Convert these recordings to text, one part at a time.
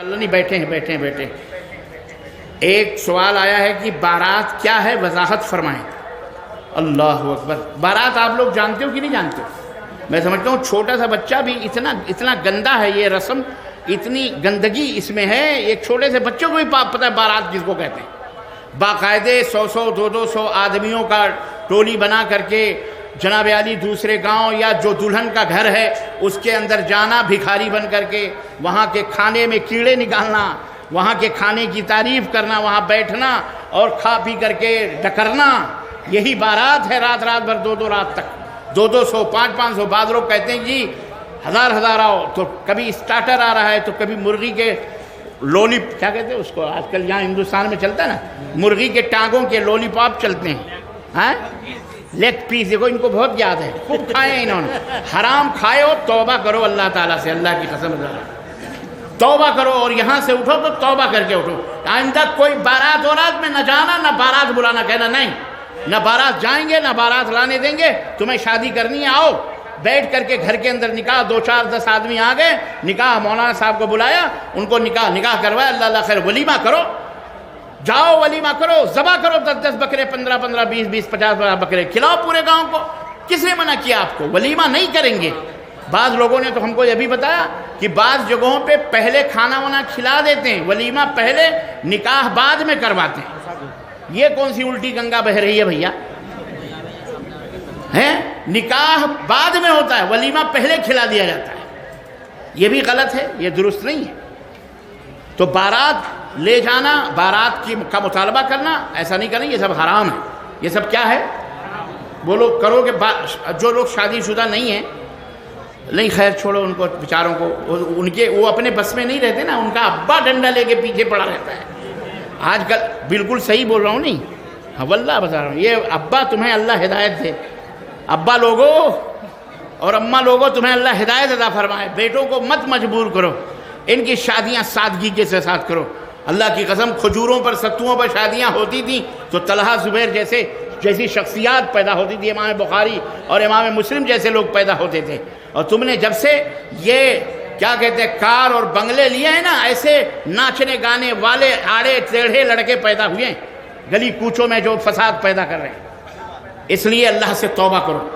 اللہ نہیں، بیٹھے ایک سوال آیا ہے کہ بارات کیا ہے، وضاحت فرمائیں۔ اللہ اکبر، بارات آپ لوگ جانتے ہو کہ نہیں جانتے ہو؟ میں سمجھتا ہوں چھوٹا سا بچہ بھی اتنا گندا ہے، یہ رسم اتنی گندگی اس میں ہے، ایک چھوٹے سے بچوں کو بھی پتہ ہے بارات کس کو کہتے ہیں۔ باقاعدے 100 200 آدمیوں کا ٹولی بنا کر کے جناب علی دوسرے گاؤں یا جو دلہن کا گھر ہے اس کے اندر جانا، بھکاری بن کر کے وہاں کے کھانے میں کیڑے نکالنا، وہاں کے کھانے کی تعریف کرنا، وہاں بیٹھنا اور کھا پی کر کے ڈکرنا، یہی بارات ہے۔ رات بھر 2 رات تک 200 500 بعض لوگ کہتے ہیں جی ہزار آؤ، تو کبھی اسٹارٹر آ رہا ہے تو کبھی مرغی کے لولی کیا کہتے ہیں اس کو، آج کل یہاں ہندوستان میں چلتا ہے نا، مرغی کے ٹانگوں کے لولی پاپ چلتے ہیں، ہاں لیگ پیس، دیکھو ان کو بہت یاد ہے، خوب کھائے ہیں انہوں نے۔ حرام کھائے ہو توبہ کرو اللہ تعالیٰ سے، اللہ کی قسم توبہ کرو، اور یہاں سے اٹھو تو توبہ کر کے اٹھو۔ آئندہ کوئی بارات میں نہ جانا، نہ بارات بلانا، کہنا نہیں، نہ بارات جائیں گے نہ بارات لانے دیں گے، تمہیں شادی کرنی ہے آؤ، بیٹھ کر کے گھر کے اندر نکاح، 2 4 10 آدمی آ گئے، نکاح مولانا صاحب کو بلایا، ان کو نکاح کروایا، اللہ خیر، ولیمہ کرو، جاؤ ولیمہ کرو، ذبح کرو 10 بکرے، 15 20 50 بکرے کھلاؤ پورے گاؤں کو۔ کس نے منع کیا آپ کو؟ ولیمہ نہیں کریں گے۔ بعض لوگوں نے تو ہم کو یہ بھی بتایا کہ بعض جگہوں پہ پہلے کھانا وانا کھلا دیتے ہیں، ولیمہ پہلے نکاح بعد میں کرواتے ہیں۔ یہ کون سی الٹی گنگا بہ رہی ہے بھیا؟ نکاح بعد میں ہوتا ہے، ولیمہ پہلے کھلا دیا جاتا ہے، یہ بھی غلط ہے، یہ درست نہیں ہے۔ تو بارات لے جانا، بارات کا مطالبہ کرنا، ایسا نہیں کرنا، یہ سب حرام ہے۔ یہ سب کیا ہے؟ وہ لوگ کرو گے، جو لوگ شادی شدہ نہیں ہیں، نہیں خیر چھوڑو ان کو بیچاروں کو، وہ اپنے بس میں نہیں رہتے نا، ان کا ابا ڈنڈا لے کے پیچھے پڑا رہتا ہے۔ آج کل بالکل صحیح بول رہا ہوں نہیں، واللہ بتا رہا ہوں، یہ ابا تمہیں اللہ ہدایت دے، ابا لوگوں اور اماں لوگوں تمہیں اللہ ہدایت عطا فرمائے، بیٹوں کو مت مجبور کرو، ان کی شادیاں سادگی کے ساتھ کرو۔ اللہ کی قسم کھجوروں پر ستوؤں پر شادیاں ہوتی تھیں تو طلحہ زبیر جیسی شخصیات پیدا ہوتی تھی، امام بخاری اور امام مسلم جیسے لوگ پیدا ہوتے تھے، اور تم نے جب سے یہ کیا کہتے ہیں کار اور بنگلے لیے ہیں نا، ایسے ناچنے گانے والے آڑے ٹیڑھے لڑکے پیدا ہوئے ہیں گلی کوچوں میں جو فساد پیدا کر رہے ہیں۔ اس لیے اللہ سے توبہ کرو،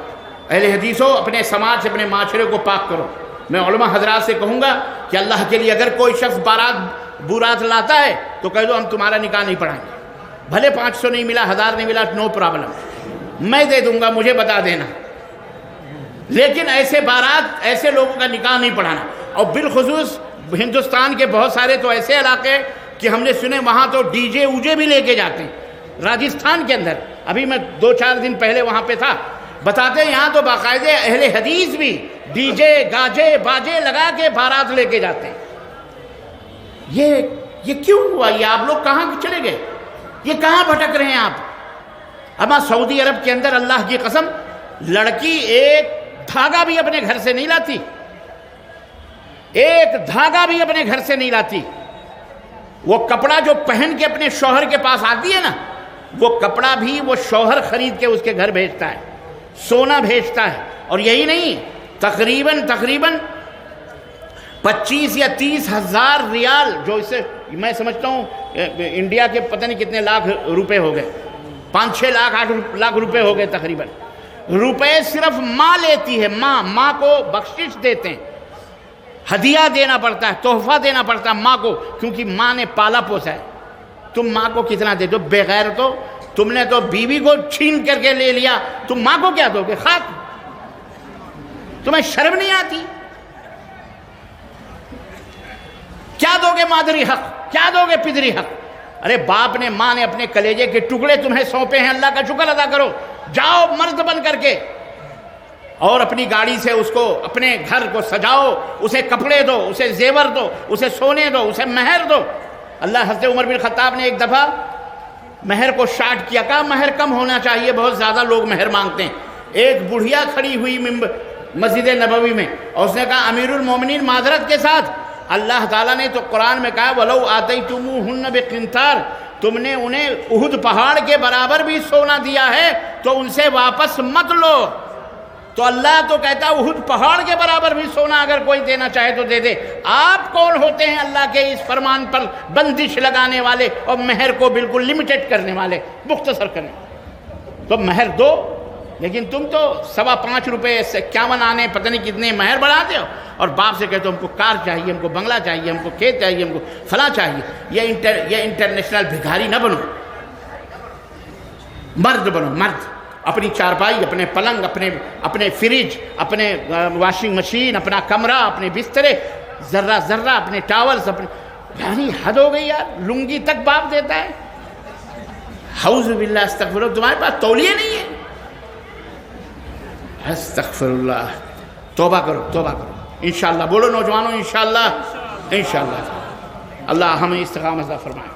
اہل حدیثوں اپنے سماج سے، اپنے معاشرے کو پاک کرو۔ میں علماء حضرات سے کہوں گا کہ اللہ کے لیے اگر کوئی شخص برات لاتا ہے تو کہہ دو ہم تمہارا نکاح نہیں پڑھائیں گے، بھلے 500 نہیں ملا، 1000 نہیں ملا، نو پرابلم، میں دے دوں گا، مجھے بتا دینا، لیکن ایسے بارات ایسے لوگوں کا نکاح نہیں پڑھانا۔ اور بالخصوص ہندوستان کے بہت سارے تو ایسے علاقے کہ ہم نے سنے وہاں تو ڈی جے اوجے بھی لے کے جاتے ہیں۔ راجستھان کے اندر ابھی میں 2 4 دن پہلے وہاں پہ تھا، بتاتے ہیں یہاں تو باقاعدے اہل حدیث بھی ڈی جے گاجے باجے لگا کے بارات لے کے جاتے ہیں۔ یہ کیوں ہوا؟ یہ آپ لوگ کہاں چلے گئے؟ یہ کہاں بھٹک رہے ہیں آپ؟ اما سعودی عرب کے اندر اللہ کی قسم لڑکی ایک دھاگا بھی اپنے گھر سے نہیں لاتی، ایک دھاگا بھی اپنے گھر سے نہیں لاتی۔ وہ کپڑا جو پہن کے اپنے شوہر کے پاس آتی ہے نا، وہ کپڑا بھی وہ شوہر خرید کے اس کے گھر بھیجتا ہے، سونا بھیجتا ہے۔ اور یہی نہیں، تقریباً 25 یا 30 ہزار ریال، جو اسے میں سمجھتا ہوں انڈیا کے پتہ نہیں کتنے لاکھ روپے ہو گئے، 5 6 لاکھ 8 لاکھ روپے ہو گئے تقریباً۔ روپے صرف ماں لیتی ہے، ماں کو بخشش دیتے ہیں، ہدیہ دینا پڑتا ہے، تحفہ دینا پڑتا ہے ماں کو، کیونکہ ماں نے پالا پوسا ہے۔ تم ماں کو کتنا دے دو؟ بغیر تو تم نے تو بیوی کو چھین کر کے لے لیا، تم ماں کو کیا دو گے؟ خاک! تمہیں شرم نہیں آتی؟ کیا دو گے مادری حق؟ کیا دو گے پدری حق؟ ارے باپ نے ماں نے اپنے کلیجے کے ٹکڑے تمہیں سونپے ہیں، اللہ کا شکر ادا کرو، جاؤ مرد بن کر کے اور اپنی گاڑی سے اس کو، اپنے گھر کو سجاؤ، اسے کپڑے دو، اسے زیور دو، اسے سونے دو، اسے مہر دو۔ اللہ حضرت عمر بن خطاب نے ایک دفعہ مہر کو شارٹ کیا، کہا مہر کم ہونا چاہیے، بہت زیادہ لوگ مہر مانگتے ہیں۔ ایک بڑھیا کھڑی ہوئی مسجد نبوی میں، اور اس نے کہا امیر المومنین معذرت کے ساتھ، اللہ تعالیٰ نے تو قرآن میں کہا وَلَوْ آتَيْتُمُوهُنَّ بِقِنْطَارٍ، تم نے انہیں احد پہاڑ کے برابر بھی سونا دیا ہے تو ان سے واپس مت لو۔ تو اللہ تو کہتا ہے احد پہاڑ کے برابر بھی سونا اگر کوئی دینا چاہے تو دے دے۔ آپ کون ہوتے ہیں اللہ کے اس فرمان پر بندش لگانے والے اور مہر کو بالکل لمیٹڈ کرنے والے، مختصر کرنے والے؟ تو مہر دو، لیکن تم تو 5.25 روپے 51 آنے پتہ نہیں کتنے مہر بڑھاتے ہو، اور باپ سے کہتے ہو ہم کو کار چاہیے، ہم کو بنگلہ چاہیے، ہم کو کھیت چاہیے، ہم کو فلاں چاہیے۔ یہ انٹرنیشنل بھکاری نہ بنو، مرد بنو، مرد۔ اپنی چارپائی، اپنے پلنگ، اپنے فریج، اپنے واشنگ مشین، اپنا کمرہ، اپنے بسترے، ذرہ ذرہ اپنے ٹاولز، یعنی حد ہو گئی یار، لنگی تک باپ دیتا ہے۔ اعوذ باللہ، استغفر اللہ، تمہارے پاس تولیے نہیں ہے؟ استغفر اللہ، توبہ کرو، توبہ کرو انشاءاللہ۔ بولو نوجوانوں انشاءاللہ، انشاءاللہ۔ اللہ ہمیں استقامت عطا فرمائے۔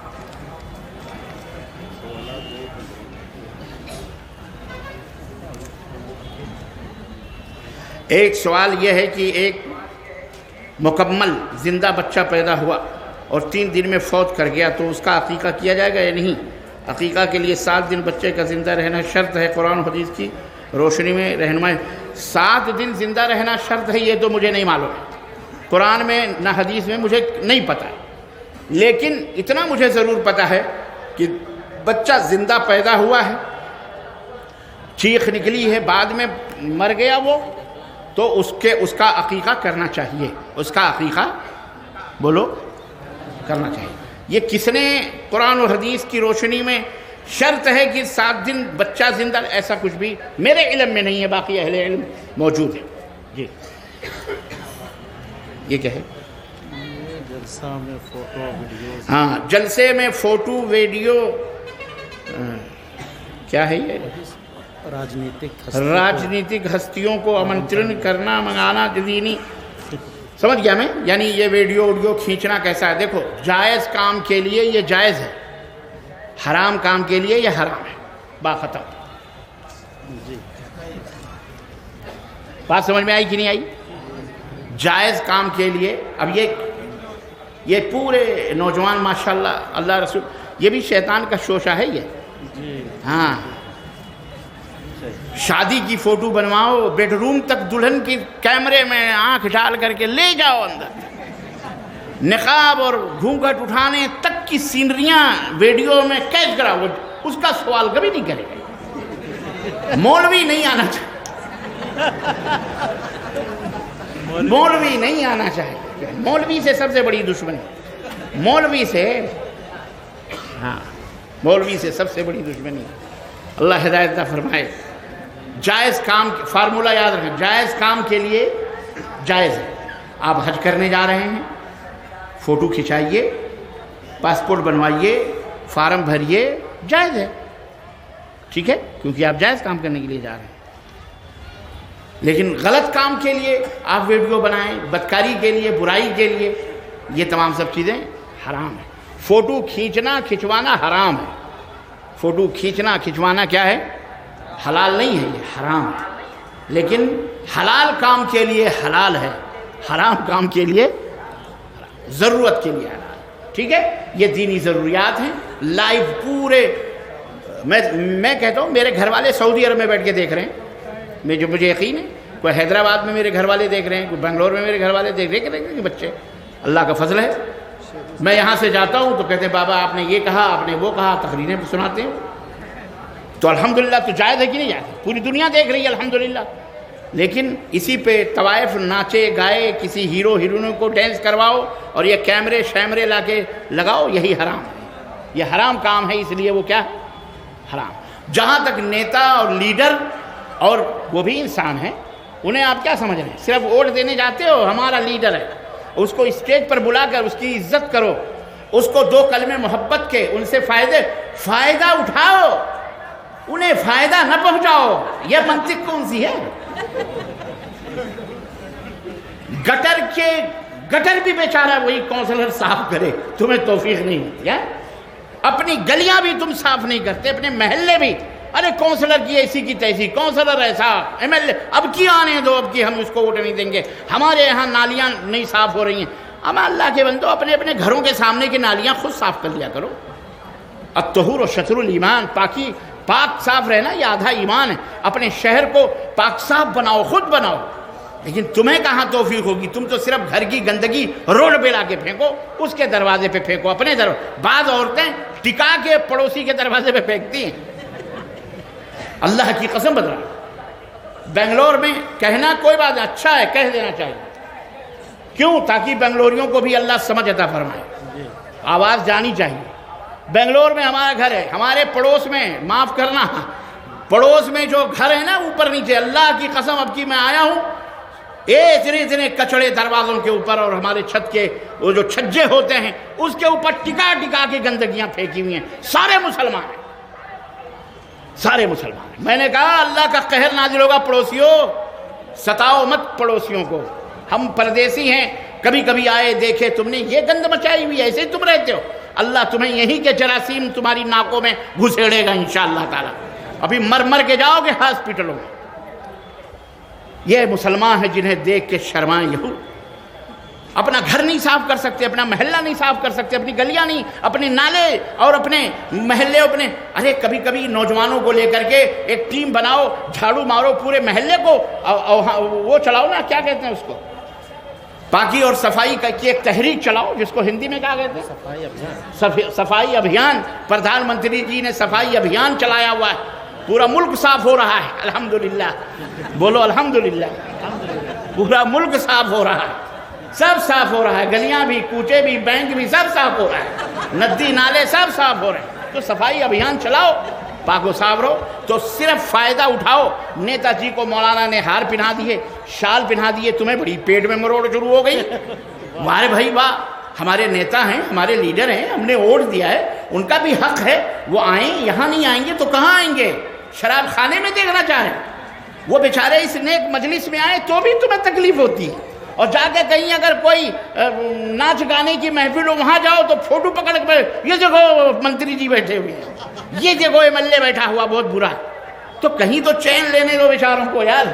ایک سوال یہ ہے کہ ایک مکمل زندہ بچہ پیدا ہوا اور 3 دن میں فوت کر گیا، تو اس کا عقیقہ کیا جائے گا یا نہیں؟ عقیقہ کے لیے 7 دن بچے کا زندہ رہنا شرط ہے؟ قرآن و حدیث کی روشنی میں رہنمائی۔ 7 دن زندہ رہنا شرط ہے یہ تو مجھے نہیں معلوم ہے، قرآن میں نہ حدیث میں، مجھے نہیں پتہ، لیکن اتنا مجھے ضرور پتہ ہے کہ بچہ زندہ پیدا ہوا ہے، چیخ نکلی ہے، بعد میں مر گیا وہ، تو اس کا عقیقہ کرنا چاہیے، اس کا عقیقہ بولو کرنا چاہیے۔ یہ کس نے قرآن و حدیث کی روشنی میں شرط ہے کہ 7 دن بچہ زندہ، ایسا کچھ بھی میرے علم میں نہیں ہے، باقی اہل علم موجود ہے۔ جی یہ کیا ہے؟ جلسہ میں فوٹو ویڈیو، ہاں جلسے میں فوٹو ویڈیو، کیا ہے یہ؟ راجنیتک ہستیوں کو آمنترن کرنا، منگانا دینی، سمجھ گیا میں؟ یعنی یہ ویڈیو کھینچنا کیسا ہے؟ دیکھو جائز کام کے لیے یہ جائز ہے، حرام کام کے لیے یہ حرام ہے، باختم۔ بات سمجھ میں آئی کہ نہیں آئی؟ جائز کام کے لیے، اب یہ پورے نوجوان ماشاءاللہ، اللہ رسول، یہ بھی شیطان کا شوشہ ہے یہ۔ ہاں شادی کی فوٹو بنواؤ، بیڈ روم تک دلہن کی کیمرے میں آنکھ ڈال کر کے لے جاؤ اندر، نقاب اور گھونگھٹ اٹھانے تک کی سینریاں ویڈیو میں کیچ کراؤ، اس کا سوال کبھی نہیں کرے گا۔ مولوی نہیں آنا چاہیے، مولوی نہیں آنا چاہیے، مولوی سے سب سے بڑی دشمنی، مولوی سے، ہاں مولوی سے سب سے بڑی دشمنی۔ اللہ ہدایت عطا فرمائے۔ جائز کام، فارمولہ یاد رکھیں، جائز کام کے لیے جائز ہے۔ آپ حج کرنے جا رہے ہیں، فوٹو کھنچائیے، پاسپورٹ بنوائیے، فارم بھریے، جائز ہے، ٹھیک ہے، کیونکہ آپ جائز کام کرنے کے لیے جا رہے ہیں۔ لیکن غلط کام کے لیے آپ ویڈیو بنائیں، بدکاری کے لیے، برائی کے لیے، یہ تمام سب چیزیں حرام ہیں۔ فوٹو کھینچنا کھنچوانا حرام ہے، فوٹو کھینچنا کھنچوانا کیا ہے؟ حلال نہیں ہے، یہ حرام ہے۔ لیکن حلال کام کے لیے حلال ہے، حرام کام کے لیے ضرورت کے لیے حلال، ٹھیک ہے؟ یہ دینی ضروریات ہیں، لائیو پورے۔ میں کہتا ہوں میرے گھر والے سعودی عرب میں بیٹھ کے دیکھ رہے ہیں، مجھے یقین ہے، کوئی حیدرآباد میں میرے گھر والے دیکھ رہے ہیں، کوئی بنگلور میں میرے گھر والے دیکھ رہے ہیں کہ بچے، اللہ کا فضل ہے۔ میں یہاں سے جاتا ہوں تو کہتے ہیں بابا آپ نے یہ کہا، آپ نے وہ کہا، تقریریں سناتے ہیں، تو الحمدللہ تو جائز ہے کہ نہیں جائز؟ پوری دنیا دیکھ رہی ہے الحمدللہ۔ لیکن اسی پہ طوائف ناچے گائے، کسی ہیرو ہیروئنوں کو ڈینس کرواؤ اور یہ کیمرے شیمرے لا کے لگاؤ، یہی حرام ہے، یہ حرام کام ہے، اس لیے وہ کیا ہے؟ حرام۔ جہاں تک نیتا اور لیڈر، اور وہ بھی انسان ہیں، انہیں آپ کیا سمجھ رہے ہیں؟ صرف ووٹ دینے جاتے ہو، ہمارا لیڈر ہے، اس کو اسٹیج پر بلا کر اس کی عزت کرو، اس کو 2 کلمے محبت کے، ان سے فائدہ اٹھاؤ، انہیں فائدہ نہ پہنچاؤ، یہ منطق کون سی ہے؟ گٹر بھی بیچارہ وہی کونسلر صاف کرے، تمہیں توفیق نہیں ہوتی ہے؟ اپنی گلیاں بھی تم صاف نہیں کرتے، اپنے محلے بھی، ارے کونسلر کی ایسی کی تیسی، کونسلر ایسا، ایم ایل اے، اب کی آنے دو، اب کی ہم اس کو ووٹ نہیں دیں گے، ہمارے یہاں نالیاں نہیں صاف ہو رہی ہیں۔ اب اللہ کے بندو، اپنے اپنے گھروں کے سامنے کی نالیاں خود صاف کر لیا کرو۔ الطہور و شطر الایمان، پاک صاف رہنا یہ آدھا ایمان ہے. اپنے شہر کو پاک صاف بناؤ، خود بناؤ. لیکن تمہیں کہاں توفیق ہوگی؟ تم تو صرف گھر کی گندگی روڈ پہ لا کے پھینکو، اس کے دروازے پہ پھینکو، اپنے بعض عورتیں ٹکا کے پڑوسی کے دروازے پہ پھینکتی ہیں. اللہ کی قسم بتا رہا ہوں، بنگلور میں کہنا کوئی بات اچھا ہے، کہہ دینا چاہیے. کیوں؟ تاکہ بنگلوریوں کو بھی اللہ سمجھ عطا فرمائے، آواز جانی چاہیے. بنگلور میں ہمارا گھر ہے، ہمارے پڑوس میں، معاف کرنا، پڑوس میں جو گھر ہے نا اوپر نیچے، اللہ کی قسم اب کی میں آیا ہوں، اتنے کچڑے دروازوں کے اوپر، اور ہمارے چھت کے وہ جو چھجے ہوتے ہیں اس کے اوپر ٹکا ٹکا کے گندگیاں پھینکی ہوئی ہیں. سارے مسلمان ہیں، سارے مسلمان ہیں. میں نے کہا اللہ کا قہر نازل ہوگا پڑوسیوں، ستاؤ مت پڑوسیوں کو. ہم پردیسی ہیں، کبھی کبھی آئے دیکھے تم نے یہ گند مچائی ہوئی، ایسے ہی تم رہتے ہو، اللہ تمہیں یہیں کے جراثیم تمہاری ناکوں میں گھسیڑے گا انشاءاللہ تعالی. ابھی مر کے جاؤ گے ہاسپٹلوں میں. یہ مسلمان ہیں جنہیں دیکھ کے شرمائیں یہود. اپنا گھر نہیں صاف کر سکتے، اپنا محلہ نہیں صاف کر سکتے، اپنی گلیاں نہیں، اپنے نالے اور اپنے محلے اپنے. ارے کبھی کبھی نوجوانوں کو لے کر کے ایک ٹیم بناؤ، جھاڑو مارو پورے محلے کو، وہ چلاؤ نا، کیا کہتے ہیں اس کو، پاکی اور صفائی کی ایک تحریک چلاؤ، جس کو ہندی میں کیا کہتے ہیں، صفائی ابھیان. پردھان منتری جی نے صفائی ابھیان چلایا ہوا ہے، پورا ملک صاف ہو رہا ہے الحمدللہ. بولو الحمدللہ. پورا ملک صاف ہو رہا ہے، سب صاف ہو رہا ہے، گلیاں بھی، کوچے بھی، بینک بھی، سب صاف ہو رہا ہے، ندی نالے سب صاف ہو رہے ہیں. تو صفائی ابھیان چلاؤ، پاک و صاف رہو. تو صرف فائدہ اٹھاؤ. نیتا جی کو مولانا نے ہار پہنا دیے، شال پہنا دیے، تمہیں بڑی پیٹ میں مروڑ شروع ہو گئی. ہمارے بھائی واہ، ہمارے نیتا ہیں، ہمارے لیڈر ہیں، ہم نے ووٹ دیا ہے، ان کا بھی حق ہے وہ آئیں. یہاں نہیں آئیں گے تو کہاں آئیں گے؟ شراب خانے میں دیکھنا چاہیں. وہ بیچارے اس نیک مجلس میں آئے تو بھی تمہیں تکلیف ہوتی ہے. اور جا کے کہیں اگر کوئی ناچ گانے کی محفل ہو، وہاں جاؤ تو فوٹو پکڑ کے یہ دیکھو منتری جی بیٹھے ہوئے ہیں، یہ دیکھو ایم ایل اے بیٹھا ہوا، بہت برا. تو کہیں تو چین لینے دو بیچاروں کو یار.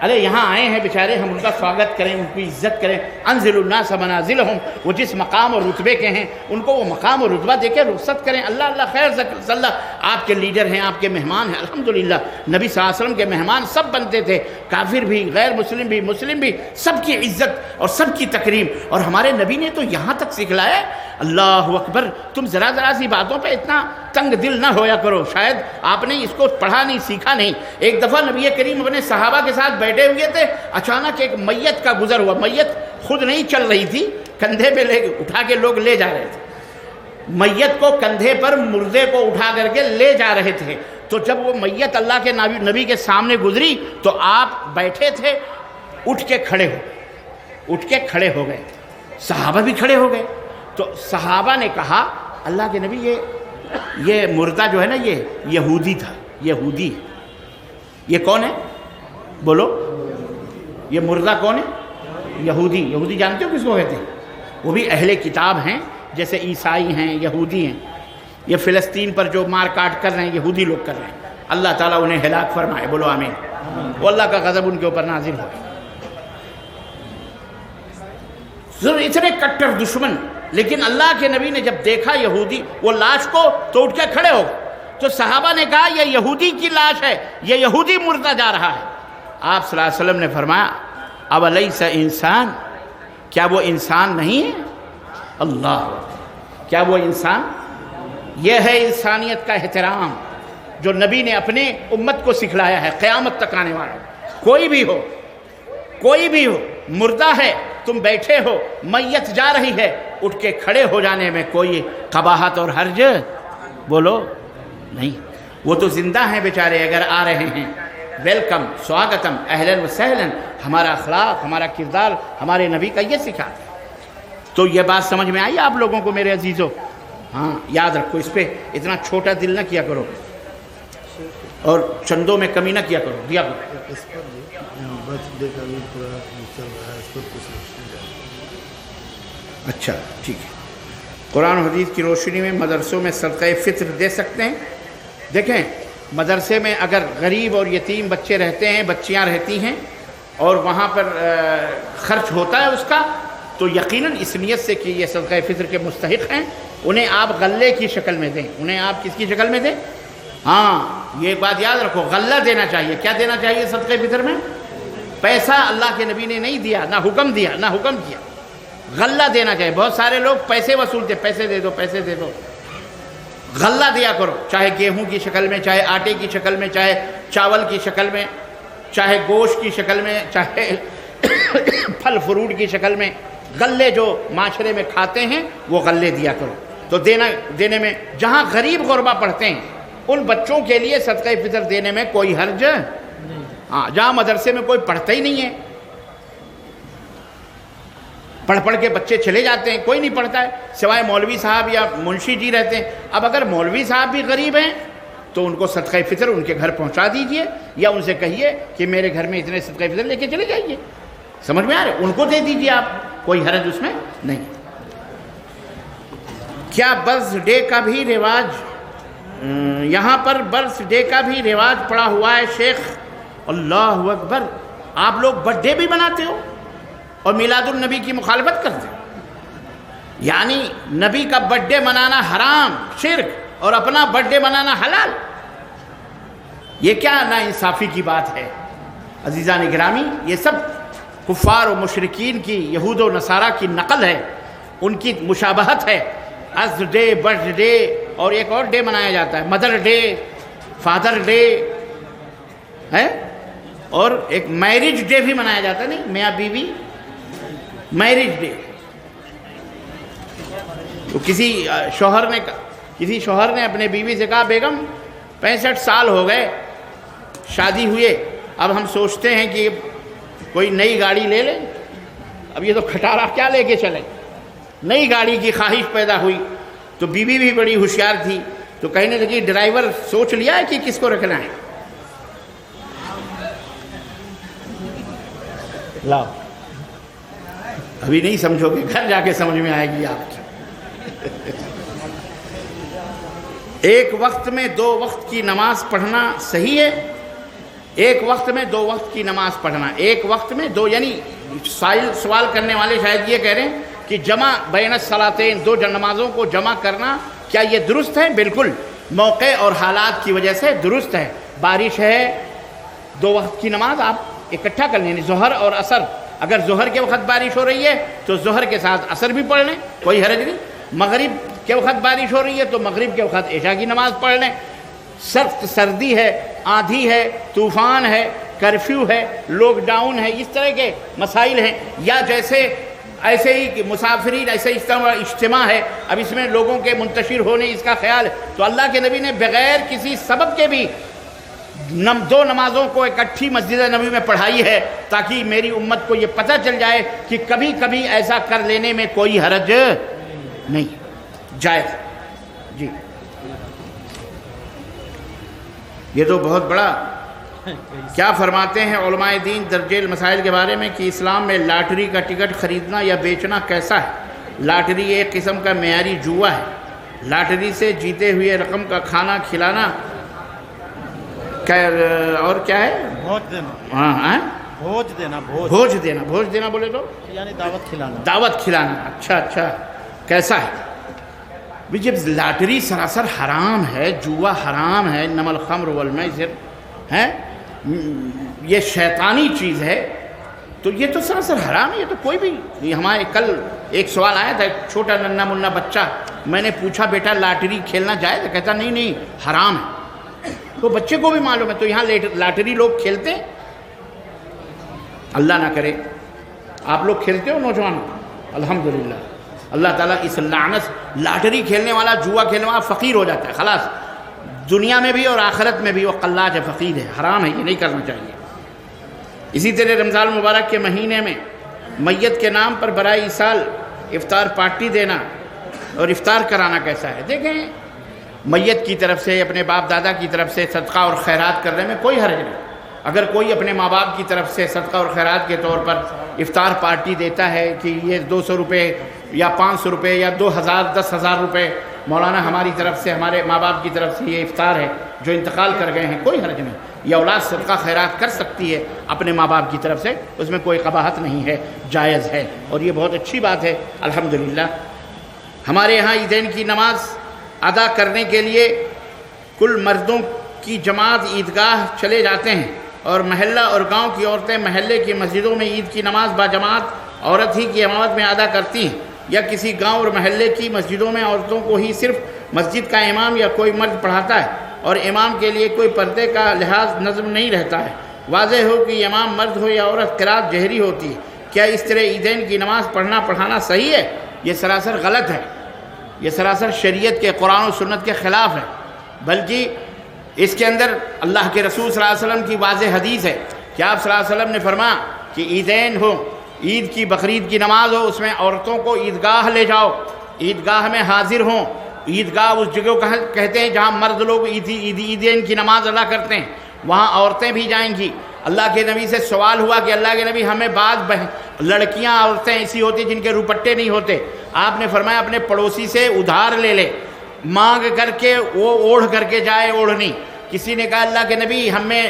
ارے یہاں آئے ہیں بیچارے، ہم ان کا سواگت کریں، ان کی عزت کریں. انزل الناس منازلہم، وہ جس مقام اور رتبے کے ہیں ان کو وہ مقام اور رتبہ دے کے رخصت کریں. اللہ اللہ خیر صلی اللہ. آپ کے لیڈر ہیں، آپ کے مہمان ہیں الحمدللہ. نبی صلی اللہ علیہ وسلم کے مہمان سب بنتے تھے، کافر بھی، غیر مسلم بھی، مسلم بھی، سب کی عزت اور سب کی تکریم. اور ہمارے نبی نے تو یہاں تک سکھلایا. اللہ اکبر. تم ذرا سی باتوں پہ اتنا تنگ دل نہ ہویا کرو. شاید آپ نے اس کو پڑھا نہیں، سیکھا نہیں. ایک دفعہ نبی کریم اپنے صحابہ کے ساتھ بیٹھے ہوئے تھے، اچانک ایک میت کا گزر ہوا. میت خود نہیں چل رہی تھی، کندھے پہ اٹھا کے لوگ لے جا رہے تھے. میت کو کندھے پر مردے کو اٹھا کر کے لے جا رہے تھے. تو جب وہ میت اللہ کے نبی کے سامنے گزری تو آپ بیٹھے تھے، اٹھ کے کھڑے ہو گئے. صحابہ بھی کھڑے ہو گئے. تو صحابہ نے کہا اللہ کے نبی یہ مردہ جو ہے نا یہ یہودی تھا. یہودی. یہ کون ہے؟ بولو. یہ مردہ کون ہے؟ یہودی. یہودی جانتے ہو کس کو کہتے ہیں؟ وہ بھی اہل کتاب ہیں، جیسے عیسائی ہیں، یہودی ہیں. یہ فلسطین پر جو مار کاٹ کر رہے ہیں یہودی لوگ کر رہے ہیں. اللہ تعالیٰ انہیں ہلاک فرمائے. بولو آمین. وہ اللہ کا غضب ان کے اوپر نازل ہو. اتنے کٹر دشمن. لیکن اللہ کے نبی نے جب دیکھا یہودی وہ لاش کو تو اٹھ کے کھڑے ہو. تو صحابہ نے کہا یہ یہودی کی لاش ہے، یہ یہودی مردہ جا رہا ہے. آپ صلی اللہ علیہ وسلم نے فرمایا اولیس انسان، کیا وہ انسان نہیں ہے؟ اللہ، کیا وہ انسان؟ یہ ہے انسانیت کا احترام جو نبی نے اپنے امت کو سکھلایا ہے. قیامت تک آنے والا کوئی بھی ہو مردہ ہے، تم بیٹھے ہو، میت جا رہی ہے، اٹھ کے کھڑے ہو جانے میں کوئی قباحت اور حرج بولو نہیں. وہ تو زندہ ہیں بیچارے، اگر آ رہے ہیں ویلکم، سواگتم، اہلاً و سہلاً. ہمارا اخلاق، ہمارا کردار ہمارے نبی کا یہ سکھاتا ہے. تو یہ بات سمجھ میں آئی آپ لوگوں کو میرے عزیزو؟ ہاں یاد رکھو، اس پہ اتنا چھوٹا دل نہ کیا کرو اور چندوں میں کمی نہ کیا کرو. دیا کرو. اس پر برتھ ڈے کا بھی پورا چل رہا ہے، اس پر کچھ اچھا ٹھیک ہے. قرآن و حدیث کی روشنی میں مدرسوں میں صدقہ فطر دے سکتے ہیں. دیکھیں مدرسے میں اگر غریب اور یتیم بچے رہتے ہیں، بچیاں رہتی ہیں اور وہاں پر خرچ ہوتا ہے اس کا، تو یقیناً اس نیت سے کہ یہ صدقہ فطر کے مستحق ہیں، انہیں آپ غلے کی شکل میں دیں. انہیں آپ کس کی شکل میں دیں؟ ہاں یہ بات یاد رکھو، غلہ دینا چاہیے۔ کیا دینا چاہیے صدقہ فطر میں؟ پیسہ اللہ کے نبی نے نہیں دیا، نہ حکم دیا، نہ حکم کیا، غلہ دینا چاہیے۔ بہت سارے لوگ پیسے وصولتے، پیسے دے دو، پیسے دے دو۔ غلہ دیا کرو، چاہے گیہوں کی شکل میں، چاہے آٹے کی شکل میں، چاہے چاول کی شکل میں، چاہے گوشت کی شکل میں، چاہے پھل فروٹ کی شکل میں۔ غلے جو معاشرے میں کھاتے ہیں وہ غلے دیا کرو۔ تو دینے میں جہاں غریب غربا پڑھتے ہیں ان بچوں کے لیے صدقہ فطر دینے میں کوئی حرج نہیں۔ ہاں جہاں مدرسے میں کوئی پڑھتا ہی نہیں ہے، پڑھ کے بچے چلے جاتے ہیں، کوئی نہیں پڑھتا ہے سوائے مولوی صاحب یا منشی جی رہتے ہیں۔ اب اگر مولوی صاحب بھی غریب ہیں تو ان کو صدقہ فطر ان کے گھر پہنچا دیجئے، یا ان سے کہیے کہ میرے گھر میں اتنے صدقہ فطر لے کے چلے جائیے۔ سمجھ میں آ رہے؟ ان کو دے دیجئے آپ، کوئی حرج اس میں نہیں۔ کیا برتھ ڈے کا بھی رواج یہاں پر برتھ ڈے کا بھی رواج پڑا ہوا ہے شیخ؟ اللہ اکبر، آپ لوگ برتھ ڈے بھی مناتے ہو اور میلاد النبی کی مخالفت کرتے ہو؟ یعنی نبی کا برتھ ڈے منانا حرام، شرک، اور اپنا برتھ ڈے منانا حلال؟ یہ کیا ناانصافی کی بات ہے عزیزان گرامی؟ یہ سب کفار و مشرکین کی، یہود و نصارہ کی نقل ہے، ان کی مشابہت ہے۔ عز ڈے، برتھ ڈے، اور ایک اور ڈے منایا جاتا ہے مدر ڈے، فادر ڈے ہے، اور ایک میرج ڈے بھی منایا جاتا ہے، نہیں میاں بیوی میرج ڈے۔ تو کسی شوہر نے اپنے بیوی سے کہا بیگم 65 سال ہو گئے شادی ہوئے، اب ہم سوچتے ہیں کہ کوئی نئی گاڑی لے لیں۔ اب یہ تو کھٹارا کیا لے کے چلیں؟ نئی گاڑی کی خواہش پیدا ہوئی تو بیوی بھی بڑی ہوشیار تھی، تو کہنے لگی ڈرائیور سوچ لیا ہے کہ کس کو رکھنا ہے؟ لاؤ، ابھی نہیں سمجھو گے، گھر جا کے سمجھ میں آئے گی آپ کی۔ ایک وقت میں 2 وقت کی نماز پڑھنا صحیح ہے؟ ایک وقت میں 2 وقت کی نماز پڑھنا، ایک وقت میں 2، یعنی سوال کرنے والے شاید یہ کہہ رہے ہیں کہ جمع بین الصلاتین، 2 نمازوں کو جمع کرنا کیا یہ درست ہے؟ بالکل، موقع اور حالات کی وجہ سے درست ہے۔ بارش ہے، 2 وقت کی نماز آپ اکٹھا کر لیں، ظہر اور عصر۔ اگر ظہر کے وقت بارش ہو رہی ہے تو ظہر کے ساتھ عصر بھی پڑھ لیں، کوئی حرج نہیں۔ مغرب کے وقت بارش ہو رہی ہے تو مغرب کے وقت عشاء کی نماز پڑھ لیں۔ سخت سردی ہے، آندھی ہے، طوفان ہے، کرفیو ہے، لاک ڈاؤن ہے، اس طرح کے مسائل ہیں، یا ایسے ہی مسافرین، ایسے اجتماع ہے، اب اس میں لوگوں کے منتشر ہونے اس کا خیال ہے، تو اللہ کے نبی نے بغیر کسی سبب کے بھی 2 نمازوں کو اکٹھی مسجد نبی میں پڑھائی ہے، تاکہ میری امت کو یہ پتہ چل جائے کہ کبھی کبھی ایسا کر لینے میں کوئی حرج نہیں، جائز۔ جی، یہ تو بہت بڑا۔ کیا فرماتے ہیں علماء دین درج المسائل کے بارے میں کہ اسلام میں لاٹری کا ٹکٹ خریدنا یا بیچنا کیسا ہے؟ لاٹری ایک قسم کا معیاری جوا ہے، لاٹری سے جیتے ہوئے رقم کا کھانا کھلانا اور کیا ہے؟ بھوج دینا۔ بھوج دینا بولے تو یعنی دعوت کھلانا۔ دعوت کھلانا، اچھا، کیسا ہے؟ جب لاٹری سراسر حرام ہے، جوا حرام ہے، انما الخمر والمیسر ہے، یہ شیطانی چیز ہے، تو یہ تو سراسر حرام ہے۔ یہ تو کوئی بھی، ہمارے کل ایک سوال آیا تھا، ایک چھوٹا ننھا منا بچہ، میں نے پوچھا بیٹا لاٹری کھیلنا جائز ہے؟ کہتا نہیں حرام ہے۔ تو بچے کو بھی معلوم ہے، تو یہاں لاٹری لوگ کھیلتے ہیں؟ اللہ نہ کرے آپ لوگ کھیلتے ہو نوجوان؟ الحمدللہ، اللہ تعالیٰ اس لعنت، لاٹری کھیلنے والا، جوا کھیلنے والا فقیر ہو جاتا ہے، خلاص دنیا میں بھی اور آخرت میں بھی وہ قلاج ہے، فقیر ہے، حرام ہے، یہ نہیں کرنا چاہیے۔ اسی طرح رمضان المبارک کے مہینے میں میت کے نام پر برائے سال افطار پارٹی دینا اور افطار کرانا کیسا ہے؟ دیکھیں، میت کی طرف سے، اپنے باپ دادا کی طرف سے صدقہ اور خیرات کرنے میں کوئی حرج نہیں۔ اگر کوئی اپنے ماں باپ کی طرف سے صدقہ اور خیرات کے طور پر افطار پارٹی دیتا ہے کہ یہ 200 روپے یا 500 روپے یا 2000 10,000 روپے مولانا ہماری طرف سے، ہمارے ماں باپ کی طرف سے یہ افطار ہے جو انتقال کر گئے ہیں، کوئی حرج نہیں۔ یہ اولاد صدقہ خیرات کر سکتی ہے اپنے ماں باپ کی طرف سے، اس میں کوئی قباحت نہیں ہے، جائز ہے، اور یہ بہت اچھی بات ہے الحمدللہ۔ ہمارے یہاں عیدین کی نماز ادا کرنے کے لیے کل مردوں کی جماعت عیدگاہ چلے جاتے ہیں اور محلہ اور گاؤں کی عورتیں محلے کی مسجدوں میں عید کی نماز باجماعت عورت ہی کی امامت میں ادا کرتی ہیں، یا کسی گاؤں اور محلے کی مسجدوں میں عورتوں کو ہی صرف مسجد کا امام یا کوئی مرد پڑھاتا ہے اور امام کے لیے کوئی پردے کا لحاظ نظم نہیں رہتا ہے؟ واضح ہو کہ امام مرد ہو یا عورت، قرات جہری ہوتی ہے، کیا اس طرح عیدین کی نماز پڑھانا صحیح ہے؟ یہ سراسر غلط ہے، یہ سراسر شریعت کے، قرآن و سنت کے خلاف ہے، بلکہ اس کے اندر اللہ کے رسول صلی اللہ علیہ وسلم کی واضح حدیث ہے کہ آپ صلی اللہ علیہ وسلم نے فرمایا کہ عیدین ہو، عید کی بقرعید کی نماز ہو، اس میں عورتوں کو عیدگاہ لے جاؤ، عیدگاہ میں حاضر ہوں۔ عیدگاہ اس جگہ کو کہتے ہیں جہاں مرد لوگ عیدین کی نماز ادا کرتے ہیں، وہاں عورتیں بھی جائیں گی۔ اللہ کے نبی سے سوال ہوا کہ اللہ کے نبی ہمیں بعض لڑکیاں عورتیں ایسی ہوتی جن کے روپٹے نہیں ہوتے، آپ نے فرمایا اپنے پڑوسی سے ادھار لے لے، مانگ کر کے وہ اوڑھ کر کے جائے اوڑھنی۔ کسی نے کہا اللہ کے نبی ہمیں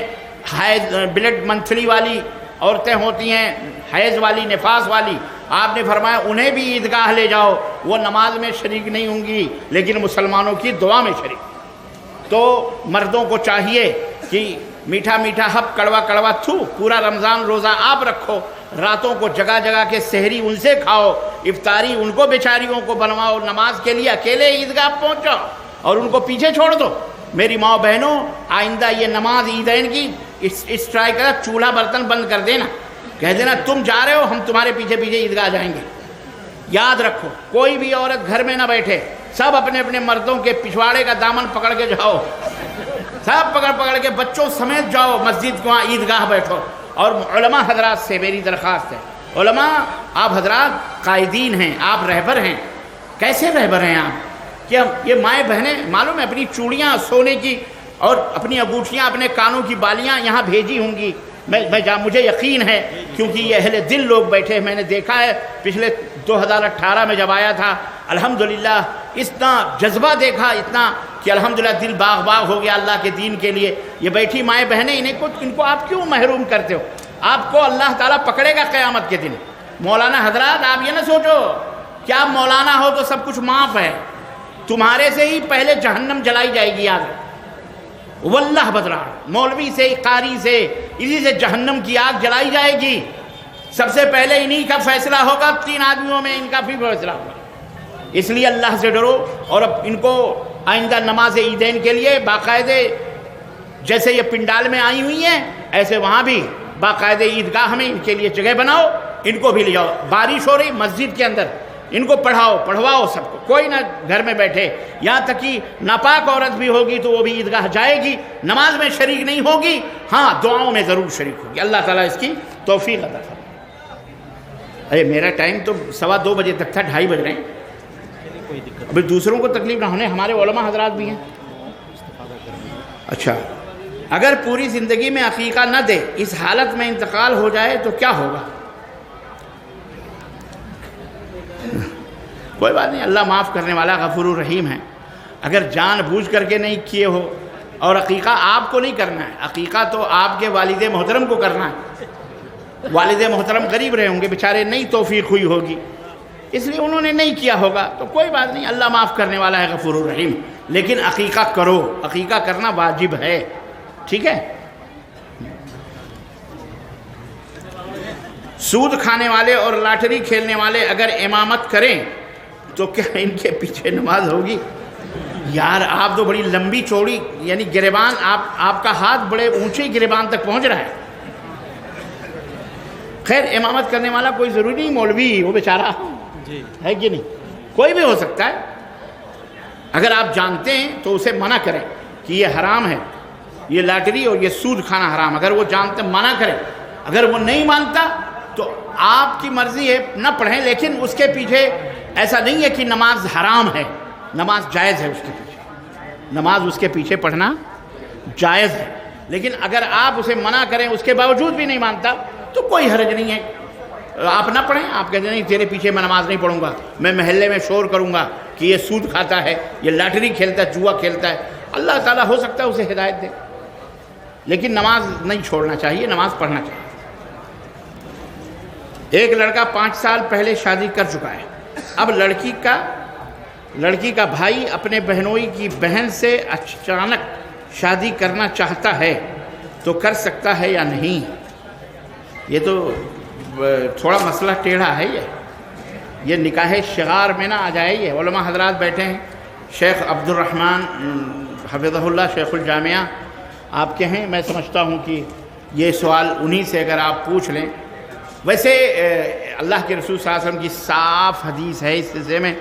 بلڈ منتھلی والی عورتیں ہوتی ہیں، حیض والی، نفاس والی، آپ نے فرمایا انہیں بھی عیدگاہ لے جاؤ، وہ نماز میں شریک نہیں ہوں گی لیکن مسلمانوں کی دعا میں شریک۔ تو مردوں کو چاہیے کہ میٹھا میٹھا ہپ، کڑوا کڑوا تھو، پورا رمضان روزہ آپ رکھو، راتوں کو جگہ جگہ کے سحری ان سے کھاؤ، افطاری ان کو بیچاریوں کو بنواؤ، نماز کے لیے اکیلے عیدگاہ پہنچو اور ان کو پیچھے چھوڑ دو۔ میری ماں بہنوں، آئندہ یہ نماز عیدین کی اس ٹرائی کرا، چولہا برتن بند کر دینا، کہہ دینا تم جا رہے ہو ہم تمہارے پیچھے پیچھے عیدگاہ جائیں گے۔ یاد رکھو کوئی بھی عورت گھر میں نہ بیٹھے، سب اپنے اپنے مردوں کے پچھواڑے کا دامن پکڑ کے جاؤ، سب پکڑ کے بچوں سمیت جاؤ مسجد کو، عیدگاہ بیٹھو۔ اور علماء حضرات سے میری درخواست ہے، علماء آپ حضرات قائدین ہیں، آپ رہبر ہیں، کیسے رہبر ہیں آپ؟ کہ یہ مائیں بہنیں معلوم ہے اپنی چوڑیاں سونے کی اور اپنی انگوٹھیاں، اپنے کانوں کی بالیاں یہاں بھیجی ہوں گی، مجھے یقین ہے کیونکہ یہ اہل دل لوگ بیٹھے، میں نے دیکھا ہے پچھلے 2018 میں جب آیا تھا، الحمدللہ اتنا جذبہ دیکھا، اتنا کہ الحمدللہ دل باغ باغ ہو گیا اللہ کے دین کے لیے۔ یہ بیٹھی مائیں بہنیں، ان کو آپ کیوں محروم کرتے ہو؟ آپ کو اللہ تعالیٰ پکڑے گا قیامت کے دن۔ مولانا حضرات آپ یہ نہ سوچو کہ آپ مولانا ہو تو سب کچھ معاف ہے، تمہارے سے ہی پہلے جہنم جلائی جائے گی، یاد رکھو، واللہ بدرا، مولوی سے، قاری سے، اسی سے جہنم کی آگ جلائی جائے گی۔ سب سے پہلے انہی کا فیصلہ ہوگا، 3 آدمیوں میں ان کا بھی فیصلہ ہوگا۔ اس لیے اللہ سے ڈرو، اور اب ان کو آئندہ نماز عیدین کے لیے باقاعدہ، جیسے یہ پنڈال میں آئی ہوئی ہیں ایسے وہاں بھی باقاعدہ عیدگاہ میں ان کے لیے جگہ بناؤ، ان کو بھی لے جاؤ۔ بارش ہو رہی مسجد کے اندر، ان کو پڑھواؤ سب کو، کوئی نہ گھر میں بیٹھے، یہاں تک کہ ناپاک عورت بھی ہوگی تو وہ بھی عیدگاہ جائے گی، نماز میں شریک نہیں ہوگی، ہاں دعاؤں میں ضرور شریک ہوگی۔ اللہ تعالیٰ اس کی توفیق عطا فرمائے۔ ارے میرا ٹائم تو 2:15 بجے تک تھا، 2:30 بج رہے ہیں، ابھی دوسروں کو تکلیف نہ ہونے، ہمارے علماء حضرات بھی ہیں۔ اچھا، اگر پوری زندگی میں عقیقہ نہ دے، اس حالت میں انتقال ہو جائے تو کیا ہوگا؟ کوئی بات نہیں، اللہ معاف کرنے والا غفور الرحیم ہے۔ اگر جان بوجھ کر کے نہیں کیے ہو، اور عقیقہ آپ کو نہیں کرنا ہے، عقیقہ تو آپ کے والد محترم کو کرنا ہے، والد محترم غریب رہے ہوں گے بیچارے، نہیں توفیق ہوئی ہوگی اس لیے انہوں نے نہیں کیا ہوگا، تو کوئی بات نہیں، اللہ معاف کرنے والا ہے غفور الرحیم۔ لیکن عقیقہ کرو، عقیقہ کرنا واجب ہے، ٹھیک ہے؟ سود کھانے والے اور لاٹری کھیلنے والے اگر امامت کریں تو کیا ان کے پیچھے نماز ہوگی؟ یار آپ تو بڑی لمبی چوڑی، یعنی گریبان، آپ کا ہاتھ بڑے اونچے گریبان تک پہنچ رہا ہے۔ خیر امامت کرنے والا کوئی ضروری نہیں مولوی، وہ بیچارہ ہے کہ نہیں، کوئی بھی ہو سکتا ہے۔ اگر آپ جانتے ہیں تو اسے منع کریں کہ یہ حرام ہے، یہ لاٹری اور یہ سود کھانا حرام، اگر وہ جانتے منع کریں۔ اگر وہ نہیں مانتا تو آپ کی مرضی ہے، نہ پڑھیں، لیکن اس کے پیچھے ایسا نہیں ہے کہ نماز حرام ہے، نماز جائز ہے، اس کے پیچھے نماز اس کے پیچھے پڑھنا جائز ہے۔ لیکن اگر آپ اسے منع کریں اس کے باوجود بھی نہیں مانتا تو کوئی حرج نہیں ہے، آپ نہ پڑھیں، آپ کہتے ہیں نہیں تیرے پیچھے میں نماز نہیں پڑھوں گا، میں محلے میں شور کروں گا کہ یہ سود کھاتا ہے، یہ لاٹری کھیلتا ہے، جوا کھیلتا ہے۔ اللہ تعالیٰ ہو سکتا ہے اسے ہدایت دے، لیکن نماز نہیں چھوڑنا چاہیے، نماز پڑھنا چاہیے۔ ایک لڑکا 5 سال پہلے شادی کر چکا ہے، اب لڑکی کا بھائی اپنے بہنوئی کی بہن سے اچانک شادی کرنا چاہتا ہے تو کر سکتا ہے یا نہیں؟ یہ تو تھوڑا مسئلہ ٹیڑھا ہے، یہ نکاح شغار میں نہ آ جائے. یہ علماء حضرات بیٹھے ہیں، شیخ عبد الرحمن حفظہ اللہ شیخ الجامعہ آپ کے ہیں. میں سمجھتا ہوں کہ یہ سوال انہی سے اگر آپ پوچھ لیں. ویسے اللہ کے رسول صلی اللہ علیہ وسلم کی صاف حدیث ہے اس سلسلے میں،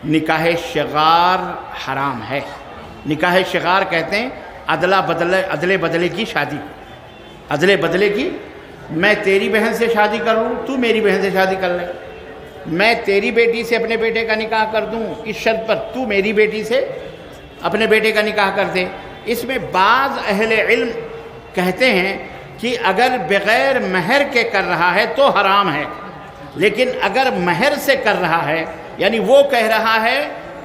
نکاح شغار حرام ہے. نکاح شغار کہتے ہیں ادلے بدلے کی شادی. ادلے بدلے کی، میں تیری بہن سے شادی کر لوں، تو میری بہن سے شادی کر لے. میں تیری بیٹی سے اپنے بیٹے کا نکاح کر دوں اس شرط پر تو میری بیٹی سے اپنے بیٹے کا نکاح کر دے. اس میں بعض اہل علم کہتے ہیں کہ اگر بغیر مہر کے کر رہا ہے تو حرام ہے، لیکن اگر مہر سے کر رہا ہے، یعنی وہ کہہ رہا ہے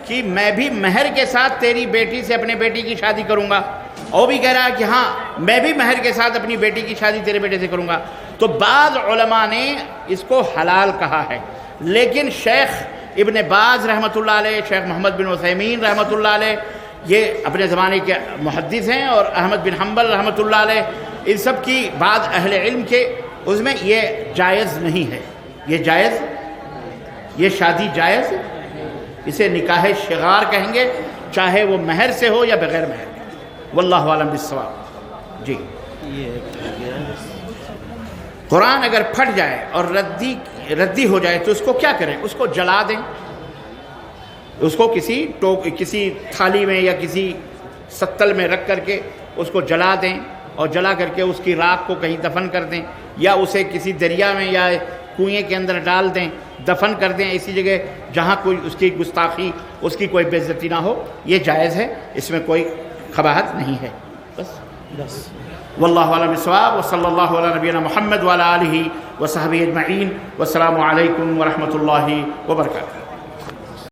کہ میں بھی مہر کے ساتھ تیری بیٹی سے اپنے بیٹی کی شادی کروں گا، اور بھی کہہ رہا ہے کہ ہاں میں بھی مہر کے ساتھ اپنی بیٹی کی شادی تیرے بیٹے سے کروں گا، تو بعض علماء نے اس کو حلال کہا ہے. لیکن شیخ ابن باز رحمۃ اللہ علیہ، شیخ محمد بن عثیمین رحمۃ اللہ علیہ، یہ اپنے زمانے کے محدث ہیں، اور احمد بن حنبل رحمۃ اللہ علیہ، ان سب کی بعض اہل علم کے اس میں یہ جائز نہیں ہے. یہ شادی جائز، اسے نکاح شغار کہیں گے، چاہے وہ مہر سے ہو یا بغیر مہر. واللہ عالم بالصواب. جی، قرآن اگر پھٹ جائے اور ردی ہو جائے تو اس کو کیا کریں؟ اس کو جلا دیں، اس کو کسی تھالی میں یا کسی ستل میں رکھ کر کے اس کو جلا دیں، اور جلا کر کے اس کی راکھ کو کہیں دفن کر دیں، یا اسے کسی دریا میں یا کنویں کے اندر ڈال دیں، دفن کر دیں ایسی جگہ جہاں کوئی اس کی گستاخی، اس کی کوئی بے عزتی نہ ہو. یہ جائز ہے، اس میں کوئی قباحت نہیں ہے. بس واللہ اعلم بالصواب. وصلی اللہ علی نبینا محمد وعلی آلہ وصحبہ اجمعین. والسلام علیکم ورحمۃ اللہ وبرکاتہ.